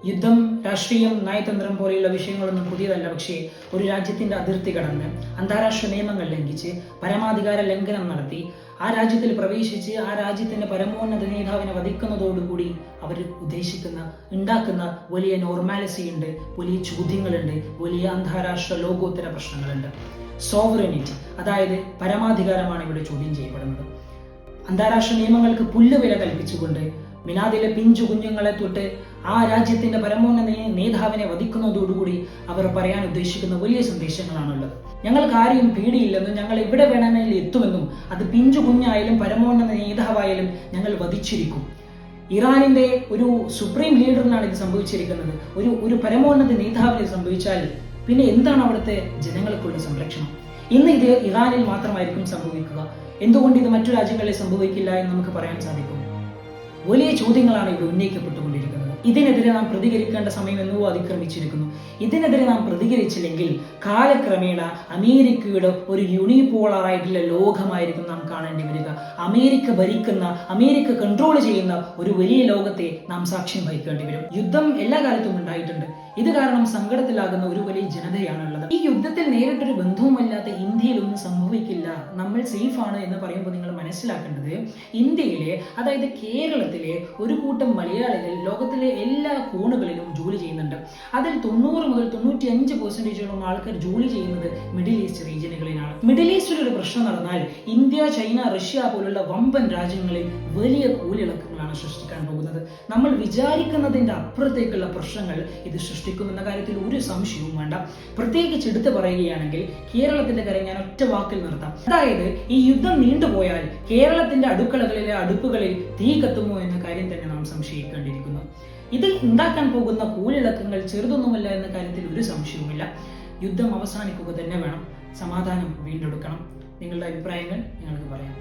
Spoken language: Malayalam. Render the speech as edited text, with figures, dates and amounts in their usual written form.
യുദ്ധം, രാഷ്ട്രീയം, നയതന്ത്രം പോലെയുള്ള വിഷയങ്ങളൊന്നും പുതിയതല്ല. പക്ഷേ ഒരു രാജ്യത്തിന്റെ അതിർത്തി കടന്ന് അന്താരാഷ്ട്ര നിയമങ്ങൾ ലംഘിച്ച് പരമാധികാര ലംഘനം നടത്തി ആ രാജ്യത്തിൽ പ്രവേശിച്ച് ആ രാജ്യത്തിന്റെ പരമോന്നത നേതാവിനെ വധിക്കുന്നതോടുകൂടി അവർ ഉണ്ടാക്കുന്ന വലിയ നോർമാലിറ്റി ഉണ്ട്, വലിയ ചോദ്യങ്ങളുണ്ട്, വലിയ അന്താരാഷ്ട്ര ലോകോത്തര പ്രശ്നങ്ങളുണ്ട്. സോവറിനിറ്റി, അതായത് പരമാധികാരമാണ് ഇവിടെ ചോദ്യം ചെയ്യപ്പെടുന്നത്. അന്താരാഷ്ട്ര നിയമങ്ങൾക്ക് പുല്ലുവില കൽപ്പിച്ചുകൊണ്ട് മിനാദിലെ പിഞ്ചു കുഞ്ഞുങ്ങളെ തൊട്ട് ആ രാജ്യത്തിന്റെ പരമോന്നത നേതാവിനെ വധിക്കുന്നതോടുകൂടി അവർ പറയാൻ ഉദ്ദേശിക്കുന്ന വലിയ സന്ദേശങ്ങളാണുള്ളത്. ഞങ്ങൾക്ക് ആരെയും പേടിയില്ലെന്നും ഞങ്ങൾ എവിടെ വേണമെങ്കിലും എത്തുമെന്നും അത് പിഞ്ചു കുഞ്ഞായാലും പരമോന്നത നേതാവായാലും ഞങ്ങൾ വധിച്ചിരിക്കും. ഇറാനിന്റെ ഒരു സുപ്രീം ലീഡറിനാണ് ഇത് സംഭവിച്ചിരിക്കുന്നത്. ഒരു പരമോന്നത നേതാവിന് സംഭവിച്ചാൽ പിന്നെ എന്താണ് അവിടുത്തെ ജനങ്ങൾക്കുള്ള സംരക്ഷണം? ഇന്ന് ഇത് ഇറാനിൽ മാത്രമായിരിക്കും സംഭവിക്കുക. എന്തുകൊണ്ട് ഇത് മറ്റു രാജ്യങ്ങളിൽ സംഭവിക്കില്ല എന്ന് നമുക്ക് പറയാൻ സാധിക്കും? വലിയ ചോദ്യങ്ങളാണ് ഇവിടെ ഉന്നയിക്കപ്പെട്ടുകൊണ്ടിരിക്കുന്നത്. ഇതിനെതിരെ നാം പ്രതികരിക്കേണ്ട സമയം എന്നോ അതിക്രമിച്ചിരിക്കുന്നു. ഇതിനെതിരെ നാം പ്രതികരിച്ചില്ലെങ്കിൽ കാലക്രമേണ അമേരിക്കയുടെ ഒരു യൂണിപോളറായിട്ടുള്ള ലോകമായിരിക്കും നാം കാണേണ്ടി വരിക. അമേരിക്ക ഭരിക്കുന്ന, അമേരിക്ക കൺട്രോൾ ചെയ്യുന്ന ഒരു വലിയ ലോകത്തെ നാം സാക്ഷ്യം വഹിക്കേണ്ടി വരും. യുദ്ധം എല്ലാ കാലത്തും ഉണ്ടായിട്ടുണ്ട്. ഇത് കാരണം സങ്കടത്തിലാകുന്ന ഒരു വലിയ ജനതയാണുള്ളത്. ഈ യുദ്ധത്തിൽ നേരിട്ടൊരു ബന്ധവുമില്ലാത്ത ഇന്ത്യയിലൊന്നും സംഭവിക്കില്ല, നമ്മൾ സേഫ് ആണ് എന്ന് പറയുമ്പോൾ നിങ്ങൾ മനസ്സിലാക്കേണ്ടത്, ഇന്ത്യയിലെ, അതായത് കേരളത്തിലെ ഒരു കൂട്ടം മലയാളികൾ ലോകത്തിലെ എല്ലാ കോണുകളിലും ജോലി ചെയ്യുന്നുണ്ട്. അതിൽ 90 മുതൽ 95% ആൾക്കാർ ജോലി ചെയ്യുന്നത് മിഡിൽ ഈസ്റ്റ് റീജിയനുകളിലാണ്. മിഡിൽ ഈസ്റ്റിൽ ഒരു പ്രശ്നം നടന്നാൽ ഇന്ത്യ, ചൈന, റഷ്യ പോലുള്ള വമ്പൻ രാജ്യങ്ങളിൽ വലിയ കൂലിളക്കങ്ങളാണ് സൃഷ്ടിക്കാൻ പോകുന്നത്. നമ്മൾ വിചാരിക്കുന്നതിന്റെ അപ്പുറത്തേക്കുള്ള പ്രശ്നങ്ങൾ ഇത് സൃഷ്ടിക്കുമെന്ന കാര്യത്തിൽ ഒരു സംശയവും വേണ്ട. പ്രത്യേകിച്ച് എടുത്തു പറയുകയാണെങ്കിൽ കേരളത്തിന്റെ കാര്യം ഞാൻ ഒറ്റ വാക്കിൽ നിർത്താം. അതായത് ഈ യുദ്ധം നീണ്ടുപോയാൽ കേരളത്തിന്റെ അടുക്കളകളിലെ അടുപ്പുകളിൽ തീ കത്തുമോ എന്ന കാര്യം തന്നെ നാം സംശയിക്കേണ്ടിയിരിക്കുന്നു. ഇത് ഉണ്ടാക്കാൻ പോകുന്ന കൂലിളക്കങ്ങൾ ചെറുതൊന്നുമല്ല എന്ന കാര്യത്തിൽ ഒരു സംശയവുമില്ല. യുദ്ധം അവസാനിക്കുക തന്നെ വേണം. സമാധാനം വീണ്ടെടുക്കണം. നിങ്ങളുടെ അഭിപ്രായങ്ങൾ ഞങ്ങൾക്ക് പറയാം.